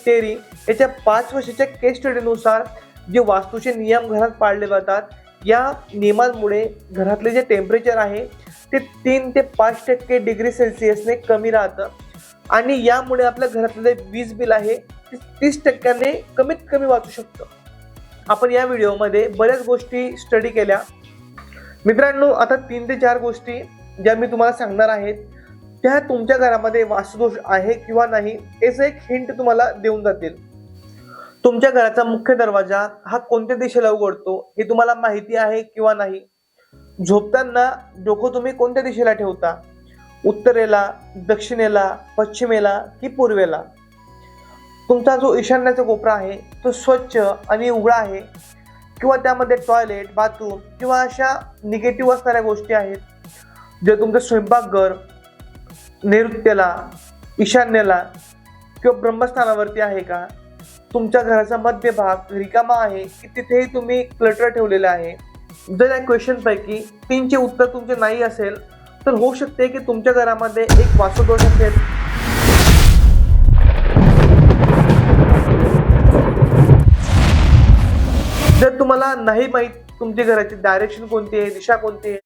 Terry याच्या 5 वर्षाच्या केस स्टडीनुसार जे वास्तूचे नियम घरात पाळले जातात, या नियमांमुळे घरातले जे टेम्परेचर आहे ते 3 ते 5% डिग्री सेल्सिअसने कमी राहतं आणि यामुळे आपल्या घरातले वीज बिल आहे ते 30% कमीत कमी वाचू शकतं. आपण या व्हिडिओमध्ये बऱ्याच गोष्टी स्टडी केल्या. मित्रांनो, आता 3 ते 4 गोष्टी ज्या मी तुम्हाला सांगणार आहेत त्या तुमच्या घरामध्ये वास्तुदोष आहे किंवा नाही याचं एक हिंट तुम्हाला देऊन जातील. तुमच्या घराचा मुख्य दरवाजा हा कोणत्या दिशेला उघडतो हे तुम्हाला माहिती आहे किंवा नाही? झोपताना डोकं तुम्ही कोणत्या दिशेला ठेवता? उत्तरेला, दक्षिणेला, पश्चिमेला की पूर्वेला? तुमचा जो ईशान्येचा कोपरा आहे तो स्वच्छ आणि उघडा आहे किंवा त्यामध्ये टॉयलेट, बाथरूम किंवा अशा निगेटिव्ह असणाऱ्या गोष्टी आहेत? जे तुमचं स्वयंपाकघर नैऋत्येला, ईशान्येला किंवा ब्रह्मस्थानावरती आहे का? तुमच्या घराचा मध्यभाग रिकामा आहे की तिथेही तुम्ही क्लटर ठेवलेलं आहे? जर या क्वेश्चन पैकी 3चे उत्तर तुमचे नाही असेल तर होऊ शकते की तुमच्या घरामध्ये एक वास्तुदोष असेल. जर तुम्हाला नाही माहित तुमच्या घराची डायरेक्शन कोणती आहे, दिशा कोणती आहे,